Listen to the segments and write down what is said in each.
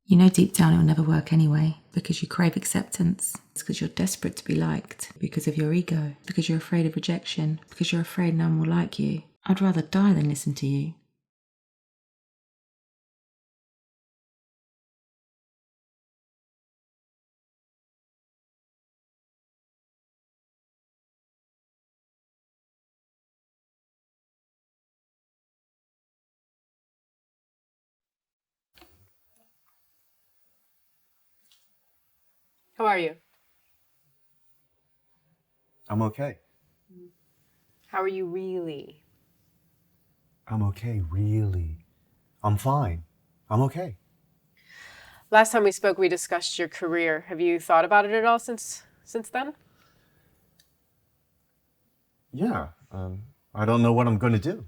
You know deep down it'll never work anyway, because you crave acceptance. It's because you're desperate to be liked, because of your ego, because you're afraid of rejection, because you're afraid no one will like you. I'd rather die than listen to you. How are you? I'm okay. How are you really? I'm okay, really. I'm fine. I'm okay. Last time we spoke, we discussed your career. Have you thought about it at all since then? Do Yeah, I don't know what I'm going to do.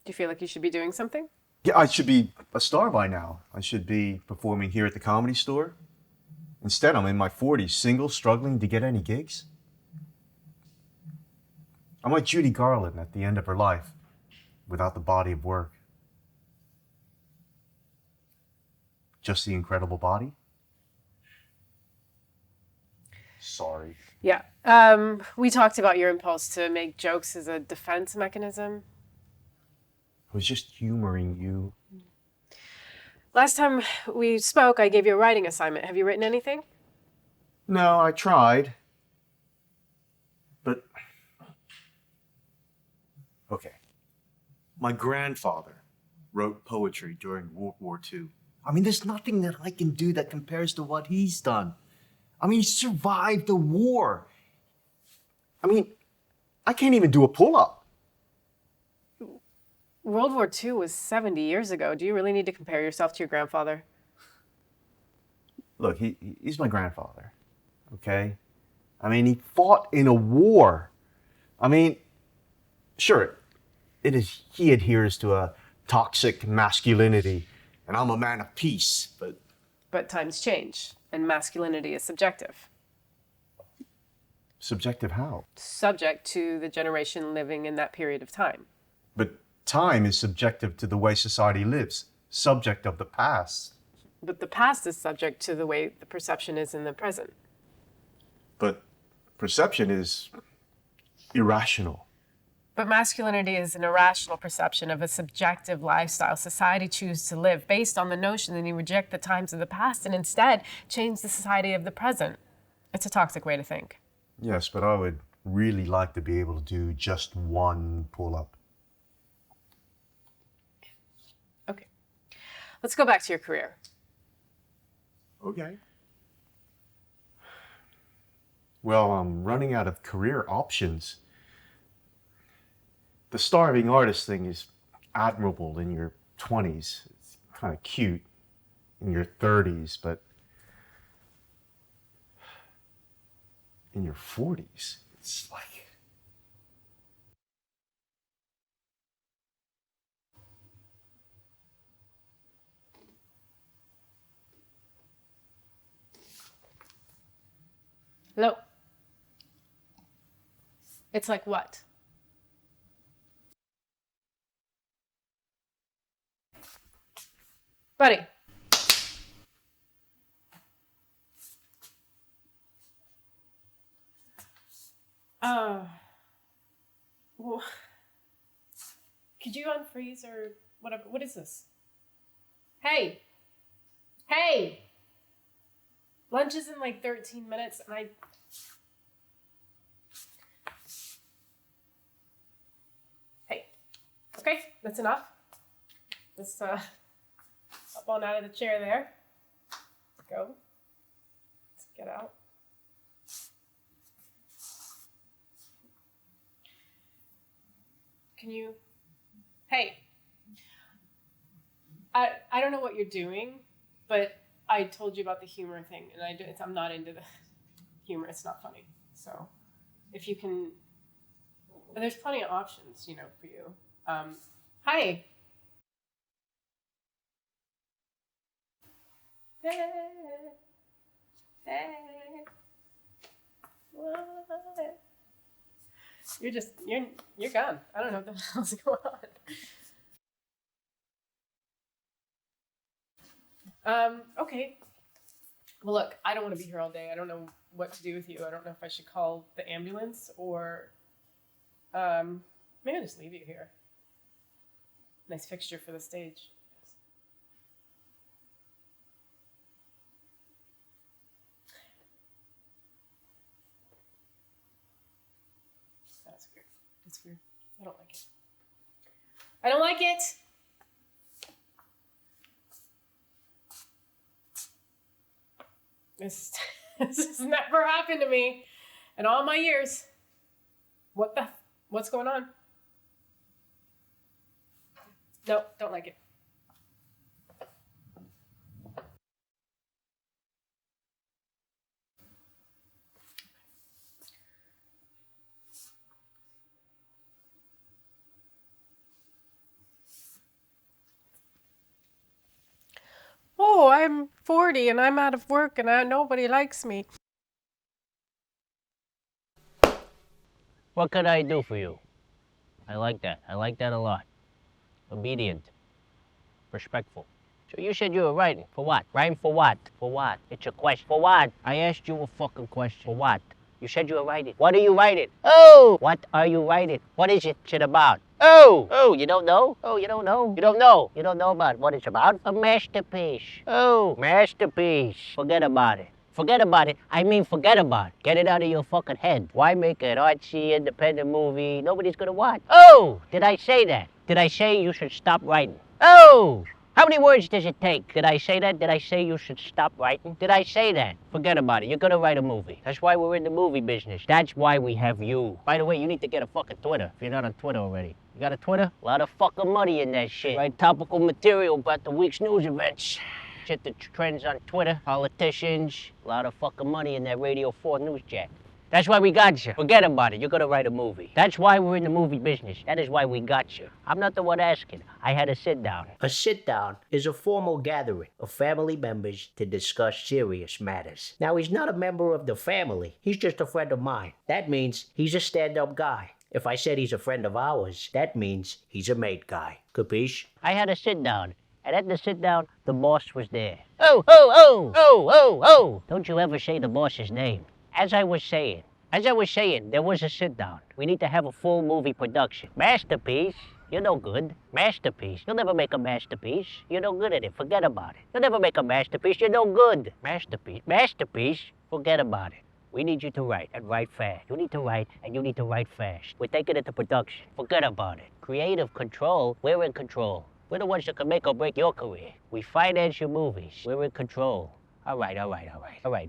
you feel like you should be doing something? Yeah, I should be a star by now. I should be performing here at the Comedy Store. Instead, I'm in my 40s, single, struggling to get any gigs. I'm like Judy Garland at the end of her life, without the body of work. Just the incredible body. Sorry. Yeah. We talked about your impulse to make jokes as a defense mechanism. I was just humoring you. Last time we spoke, I gave you a writing assignment. Have you written anything? No, I tried. But, okay. My grandfather wrote poetry during World War II. I mean, there's nothing that I can do that compares to what he's done. I mean, he survived the war. I mean, I can't even do a pull-up. World War II was 70 years ago. Do you really need to compare yourself to your grandfather? Look, he's my grandfather, okay? I mean, he fought in a war. I mean, sure, he adheres to a toxic masculinity, and I'm a man of peace, but... But times change, and masculinity is subjective. Subjective how? Subject to the generation living in that period of time. But time is subjective to the way society lives, subject of the past. But the past is subject to the way the perception is in the present. But perception is irrational. But masculinity is an irrational perception of a subjective lifestyle society chooses to live based on the notion that you reject the times of the past and instead change the society of the present. It's a toxic way to think. Yes, but I would really like to be able to do just one pull-up. Okay. Let's go back to your career. Okay. Well, I'm running out of career options. The starving artist thing is admirable in your 20s. It's kind of cute in your 30s, but in your 40s, it's like... Hello. It's like what? Buddy. Well, could you unfreeze or whatever? What is this? Hey! Hey! Lunch is in like 13 minutes and I... Hey. Okay, that's enough. Let's up on out of the chair there. Go. Let's get out. Can you... Hey. I don't know what you're doing, but I told you about the humor thing, and I'm not into the humor. It's not funny. So if you can... There's plenty of options, you know, for you. Hi. Hey. Hey. What? You're gone. I don't know what the hell's going on. Okay. Well, look, I don't want to be here all day. I don't know what to do with you. I don't know if I should call the ambulance or maybe I'll just leave you here. Nice fixture for the stage. That's weird. That's weird. I don't like it. I don't like it. This has never happened to me in all my years. What's going on? No, don't like it. Oh, I'm 40 and I'm out of work and nobody likes me. What could I do for you? I like that. I like that a lot. Obedient. Respectful. So you said you were writing. For what? Writing for what? For what? It's a question. For what? I asked you a fucking question. For what? You said you were writing. What are you writing? Oh! What are you writing? What is it shit about? Oh! Oh, you don't know? Oh, you don't know? You don't know? You don't know about what it's about? A masterpiece. Oh, masterpiece. Forget about it. Forget about it. I mean, forget about it. Get it out of your fucking head. Why make an artsy, independent movie nobody's gonna watch? Oh! Did I say that? Did I say you should stop writing? Oh! How many words does it take? Did I say that? Did I say you should stop writing? Did I say that? Forget about it. You're gonna write a movie. That's why we're in the movie business. That's why we have you. By the way, you need to get a fucking Twitter if you're not on Twitter already. You got a Twitter? A lot of fucking money in that shit. Write topical material about the week's news events. Shit that trends on Twitter. Politicians. A lot of fucking money in that Radio 4 news chat. That's why we got you. Forget about it. You're gonna write a movie. That's why we're in the movie business. That is why we got you. I'm not the one asking. I had a sit down. A sit-down is a formal gathering of family members to discuss serious matters. Now, he's not a member of the family. He's just a friend of mine. That means he's a stand-up guy. If I said he's a friend of ours, that means he's a mate guy. Capiche? I had a sit down. And at the sit down, the boss was there. Oh, oh, oh, oh, oh, oh. Don't you ever say the boss's name. As I was saying, there was a sit down. We need to have a full movie production. Masterpiece? You're no good. Masterpiece? You'll never make a masterpiece. You're no good at it. Forget about it. You'll never make a masterpiece. You're no good. Masterpiece? Masterpiece? Forget about it. We need you to write, and write fast. You need to write, and you need to write fast. We're taking it to production. Forget about it. Creative control? We're in control. We're the ones that can make or break your career. We finance your movies. We're in control. All right.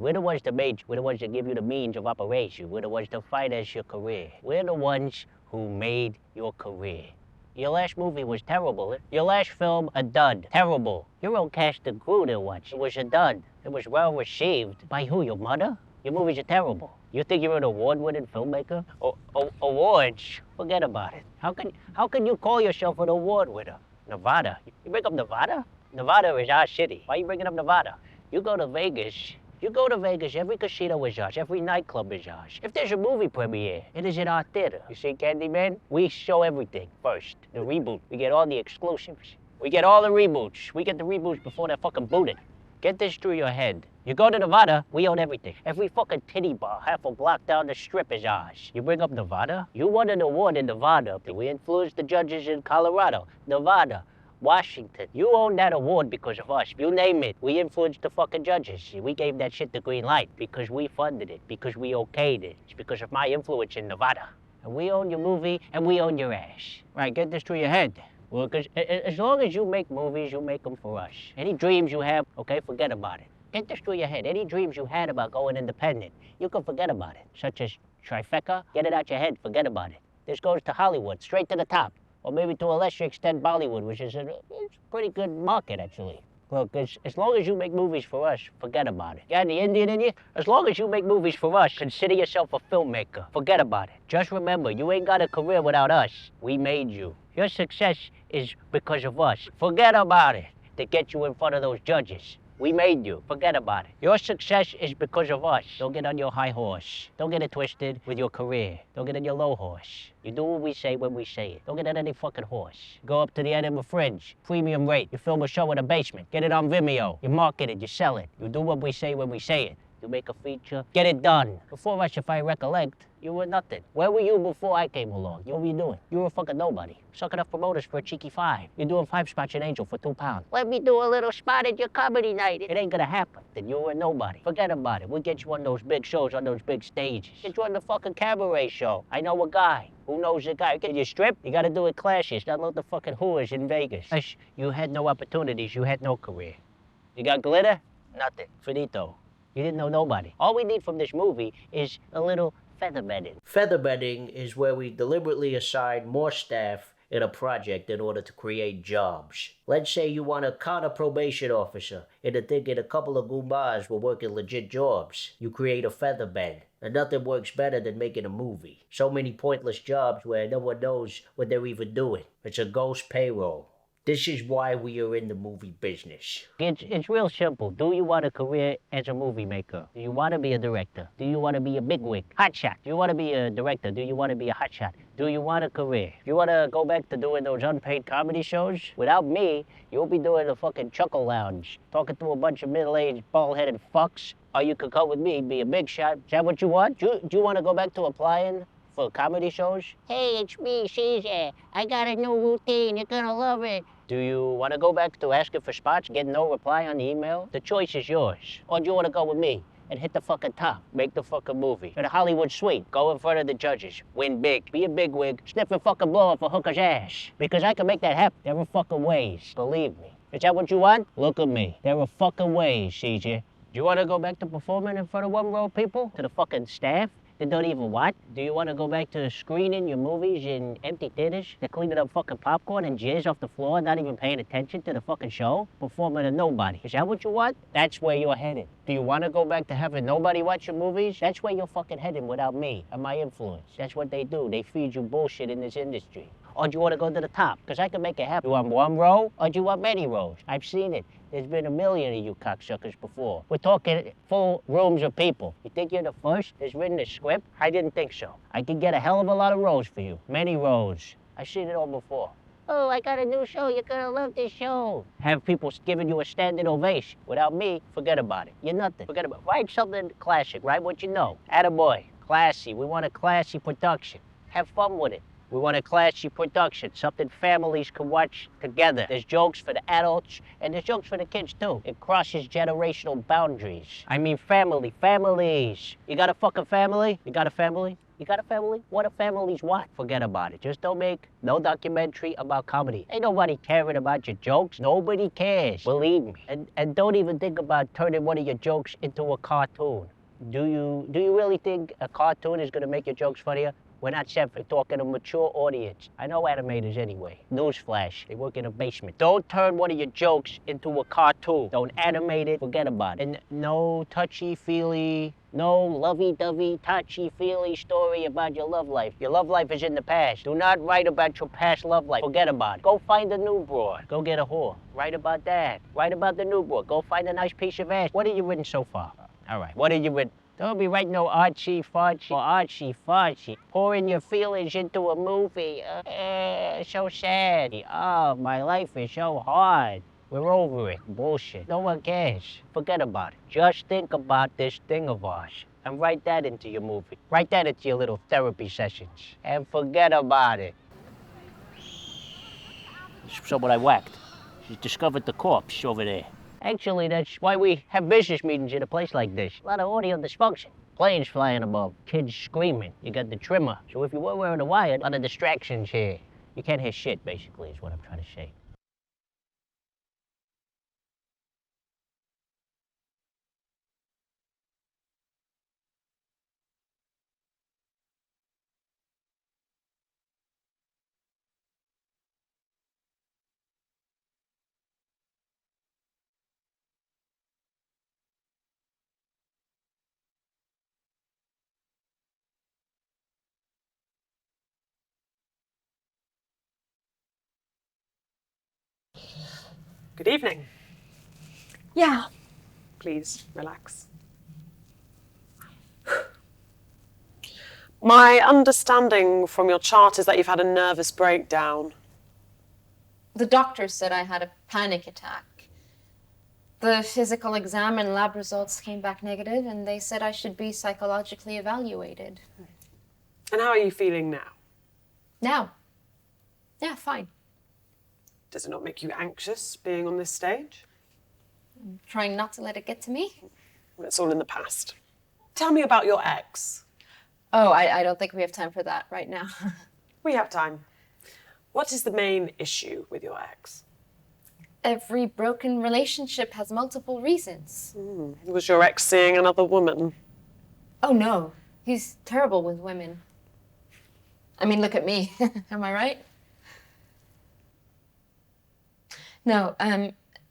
We're the ones that give you the means of operation. We're the ones that finance your career. We're the ones who made your career. Your last movie was terrible. Your last film, a dud. Terrible. Your own cast and crew there once. It was a dud. It was well received. By who, your mother? Your movies are terrible. You think you're an award-winning filmmaker? Awards? Forget about it. How can you call yourself an award winner? Nevada? You bring up Nevada? Nevada is our city. Why are you bringing up Nevada? You go to Vegas, every casino is ours, every nightclub is ours. If there's a movie premiere, it is in our theater. You see, Candyman? We show everything first. The reboot. We get all the exclusives. We get all the reboots. We get the reboots before they're fucking booted. Get this through your head. You go to Nevada, we own everything. Every fucking titty bar half a block down the strip is ours. You bring up Nevada? You won an award in Nevada. We influenced the judges in Colorado, Nevada, Washington. You own that award because of us. You name it. We influenced the fucking judges. We gave that shit the green light because we funded it, because we okayed it. It's because of my influence in Nevada. And we own your movie and we own your ass. Right, get this through your head. Well, because as long as you make movies, you make them for us. Any dreams you have, okay, forget about it. Get this through your head. Any dreams you had about going independent, you can forget about it. Such as Trifecta, get it out your head, forget about it. This goes to Hollywood, straight to the top. Or maybe to a lesser extent Bollywood, which is a pretty good market, actually. Look, as long as you make movies for us, forget about it. Got the Indian in you? As long as you make movies for us, consider yourself a filmmaker. Forget about it. Just remember, you ain't got a career without us. We made you. Your success is because of us. Forget about it. To get you in front of those judges. We made you. Forget about it. Your success is because of us. Don't get on your high horse. Don't get it twisted with your career. Don't get on your low horse. You do what we say when we say it. Don't get on any fucking horse. Go up to the end of a fridge. Premium rate. You film a show in a basement. Get it on Vimeo. You market it. You sell it. You do what we say when we say it. You make a feature. Get it done. Before us, if I recollect, you were nothing. Where were you before I came along? What were you doing? You were a fucking nobody. Sucking up promoters for a cheeky $5. You're doing 5 spots in Angel for £2. Let me do a little spot at your comedy night. It ain't gonna happen. Then you were nobody. Forget about it. We'll get you on those big shows, on those big stages. Get you on the fucking cabaret show. I know a guy. Who knows a guy? Can you strip? You gotta do it clashes, not like the fucking whores in Vegas. You had no opportunities. You had no career. You got glitter? Nothing. Finito. You didn't know nobody. All we need from this movie is a little featherbedding. Featherbedding is where we deliberately assign more staff in a project in order to create jobs. Let's say you want a counter probation officer, and they're thinking a couple of goombas were working legit jobs. You create a featherbed, and nothing works better than making a movie. So many pointless jobs where no one knows what they're even doing. It's a ghost payroll. This is why we are in the movie business. It's real simple. Do you want a career as a movie maker? Do you want to be a director? Do you want to be a bigwig? Hotshot. Do you want to be a director? Do you want to be a hotshot? Do you want a career? If you want to go back to doing those unpaid comedy shows, without me, you'll be doing the fucking Chuckle Lounge, talking to a bunch of middle-aged, bald-headed fucks. Or you could come with me, be a big shot. Is that what you want? Do you want to go back to applying for comedy shows? Hey, it's me, Sezar. I got a new routine. You're gonna love it. Do you want to go back to asking for spots, get no reply on the email? The choice is yours. Or do you want to go with me and hit the fucking top, make the fucking movie? At a Hollywood suite, go in front of the judges, win big, be a bigwig, sniff and fucking blow off a hooker's ass. Because I can make that happen. There are fucking ways, believe me. Is that what you want? Look at me. There are fucking ways, CJ. Do you want to go back to performing in front of one-row people? To the fucking staff? They don't even what? Do you want to go back to screening your movies in empty theaters? They're cleaning up fucking popcorn and jizz off the floor, not even paying attention to the fucking show? Performing to nobody. Is that what you want? That's where you're headed. Do you want to go back to having nobody watch your movies? That's where you're fucking heading without me and my influence. That's what they do. They feed you bullshit in this industry. Or do you want to go to the top? Because I can make it happen. You want one row or do you want many rows? I've seen it. There's been a million of you cocksuckers before. We're talking full rooms of people. You think you're the first that's written the script? I didn't think so. I could get a hell of a lot of rows for you. Many rows. I've seen it all before. Oh, I got a new show. You're gonna love this show. Have people giving you a standing ovation. Without me, forget about it. You're nothing. Forget about it. Write something classic. Write what you know. Attaboy. Classy. We want a classy production. Have fun with it. We want a classy production, something families can watch together. There's jokes for the adults, and there's jokes for the kids, too. It crosses generational boundaries. I mean families. You got a fucking family? You got a family? You got a family? What a family's what? Forget about it. Just don't make no documentary about comedy. Ain't nobody caring about your jokes. Nobody cares. Believe me. And don't even think about turning one of your jokes into a cartoon. Do you really think a cartoon is gonna make your jokes funnier? We're not set for talking to a mature audience. I know animators anyway. Newsflash, they work in a basement. Don't turn one of your jokes into a cartoon. Don't animate it, forget about it. And no touchy-feely, no lovey-dovey, touchy-feely story about your love life. Your love life is in the past. Do not write about your past love life. Forget about it. Go find a new broad. Go get a whore. Write about that. Write about the new broad. Go find a nice piece of ass. What have you written so far? All right, what have you written? Don't be writing no artsy-fartsy or artsy-fartsy. Pouring your feelings into a movie. So sad. Oh, my life is so hard. We're over it. Bullshit. No one cares. Forget about it. Just think about this thing of ours and write that into your movie. Write that into your little therapy sessions. And forget about it. Someone I whacked. She discovered the corpse over there. Actually, that's why we have business meetings in a place like this. A lot of audio dysfunction. Planes flying above, kids screaming. You got the trimmer. So if you were wearing a wire, a lot of distractions here. You can't hear shit, basically, is what I'm trying to say. Good evening. Yeah, Please, relax. My understanding from your chart is that you've had a nervous breakdown. The doctor said I had a panic attack. The physical exam and lab results came back negative, and they said I should be psychologically evaluated. And how are you feeling now? Now? Yeah, fine. Does it not make you anxious being on this stage? I'm trying not to let it get to me. Well, it's all in the past. Tell me about your ex. Oh, I don't think we have time for that right now. We have time. What is the main issue with your ex? Every broken relationship has multiple reasons. Was your ex seeing another woman? Oh, no. He's terrible with women. I mean, look at me. Am I right? No,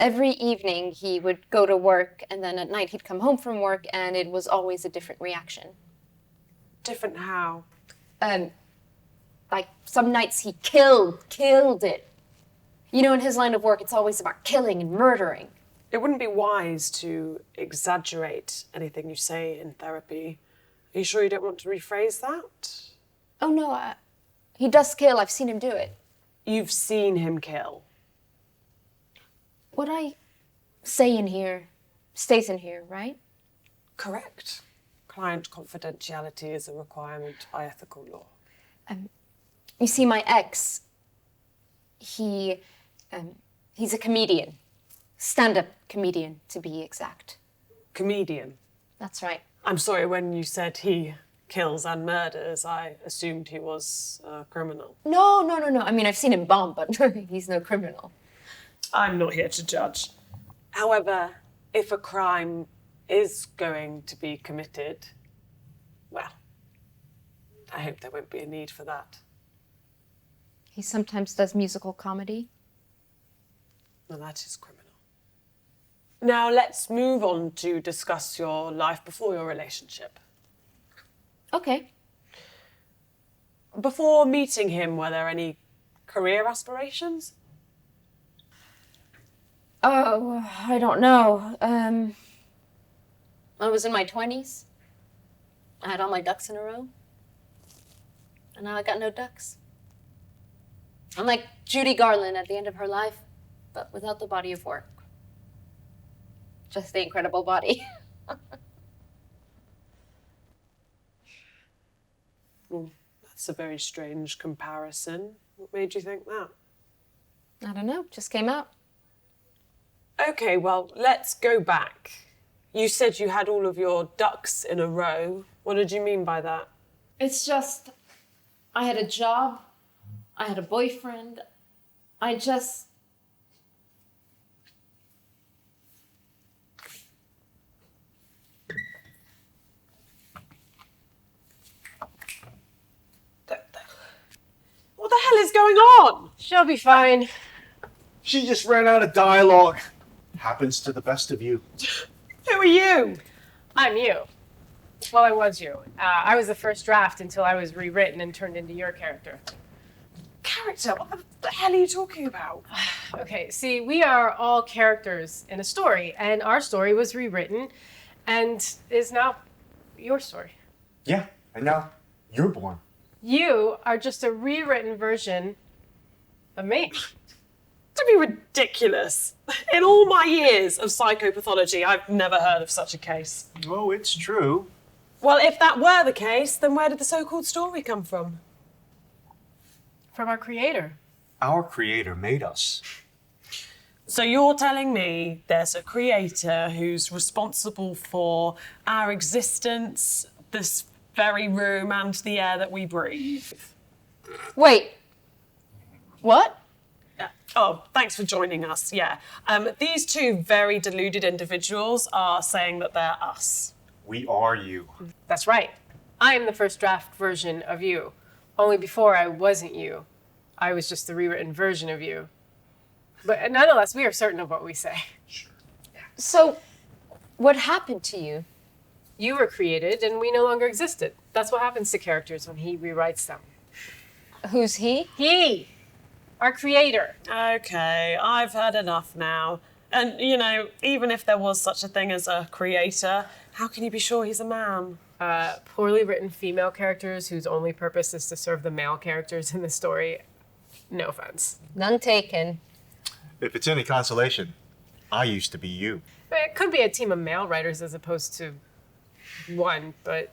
every evening he would go to work, and then at night he'd come home from work, and it was always a different reaction. Different how? Like, some nights he killed it. You know, in his line of work, it's always about killing and murdering. It wouldn't be wise to exaggerate anything you say in therapy. Are you sure you don't want to rephrase that? Oh, no, he does kill. I've seen him do it. You've seen him kill. What I say in here stays in here, right? Correct. Client confidentiality is a requirement by ethical law. You see, my ex, he's a comedian. Stand-up comedian, to be exact. Comedian? That's right. I'm sorry, when you said he kills and murders, I assumed he was a criminal. No. I mean, I've seen him bomb, but he's no criminal. I'm not here to judge. However, if a crime is going to be committed, well, I hope there won't be a need for that. He sometimes does musical comedy. Well, that is criminal. Now let's move on to discuss your life before your relationship. Okay. Before meeting him, were there any career aspirations? Oh, I don't know. I was in my 20s. I had all my ducks in a row. And now I got no ducks. I'm like Judy Garland at the end of her life, but without the body of work. Just the incredible body. Well, that's a very strange comparison. What made you think that? I don't know, just came out. Okay, well, let's go back. You said you had all of your ducks in a row. What did you mean by that? It's just, I had a job, I had a boyfriend, I just... What the hell is going on? She'll be fine. She just ran out of dialogue. Happens to the best of you. Who are you? I'm you. Well, I was you. I was the first draft until I was rewritten and turned into your character. Character? What the hell are you talking about? Okay, see, we are all characters in a story, and our story was rewritten and is now your story. Yeah, and now you're born. You are just a rewritten version of me. Don't be ridiculous. In all my years of psychopathology, I've never heard of such a case. Oh, it's true. Well, if that were the case, then where did the so-called story come from? From our creator. Our creator made us. So you're telling me there's a creator who's responsible for our existence, this very room, and the air that we breathe? Wait. What? Oh, thanks for joining us, yeah. These two very deluded individuals are saying that they're us. We are you. That's right. I am the first draft version of you. Only before I wasn't you. I was just the rewritten version of you. But nonetheless, we are certain of what we say. So, what happened to you? You were created and we no longer existed. That's what happens to characters when he rewrites them. Who's he? He! Our creator. Okay, I've had enough now. And, you know, even if there was such a thing as a creator, how can you be sure he's a man? Poorly written female characters whose only purpose is to serve the male characters in the story. No offense. None taken. If it's any consolation, I used to be you. It could be a team of male writers as opposed to one, but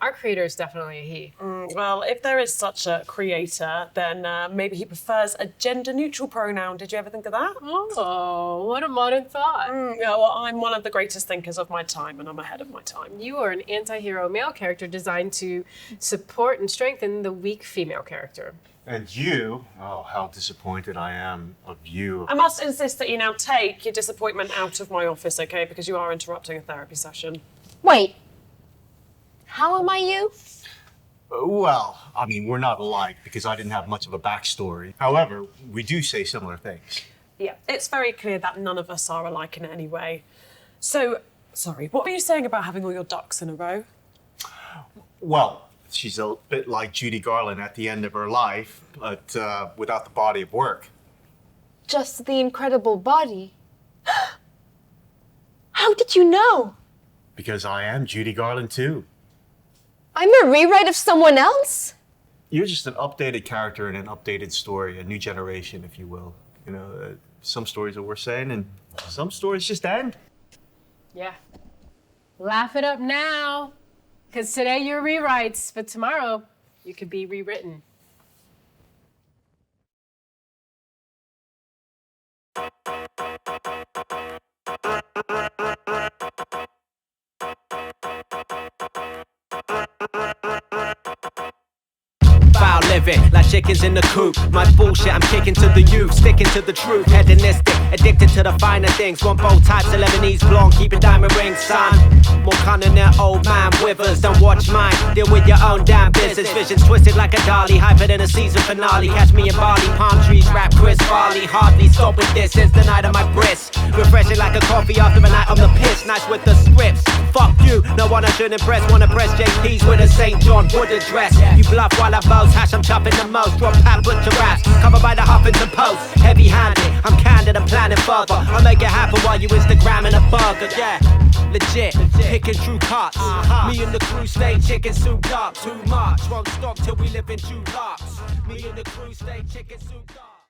our creator is definitely a he. Well, if there is such a creator, then maybe he prefers a gender-neutral pronoun. Did you ever think of that? Oh, what a modern thought. Yeah, well, I'm one of the greatest thinkers of my time, and I'm ahead of my time. You are an anti-hero male character designed to support and strengthen the weak female character. And you, oh, how disappointed I am of you. I must insist that you now take your disappointment out of my office, okay? Because you are interrupting a therapy session. Wait. How am I you? Well, I mean, we're not alike because I didn't have much of a backstory. However, we do say similar things. Yeah, it's very clear that none of us are alike in any way. So, sorry, what were you saying about having all your ducks in a row? Well, she's a bit like Judy Garland at the end of her life, but without the body of work. Just the incredible body. How did you know? Because I am Judy Garland too. I'm a rewrite of someone else? You're just an updated character in an updated story, a new generation, if you will. You know, some stories are worth saying, and some stories just end. Yeah. Laugh it up now. Because today you're rewrites, but tomorrow you could be rewritten. Foul living, like chickens in the coop. My bullshit, I'm kicking to the youth, sticking to the truth. Hedonistic, addicted to the finer things. Want both types of Lebanese blonde, keeping diamond rings, son. More cunning than old man withers. Don't watch mine, deal with your own damn business. Visions twisted like a dolly, hyper than a season finale. Catch me in Bali, palm trees, rap Chris Farley. Hardly stop with this, it's the night of my bris. Refreshing like a coffee after a night on the piss. Nice with the scripts. Fuck you, no one I should impress. Wanna press JP's with a St. John Wood address. You bluff while I boast, hash I'm chopping the most. Drop pat, butcher raps, covered by the Huffington Post. Heavy handed, I'm candid, I'm planning further. I'll make it happen while you Instagramming a burger, yeah. Legit, picking true cuts. Me and the crew stay chicken soup dark. Too much, won't stop till we live in Jukebox. Me and the crew stay chicken soup dark.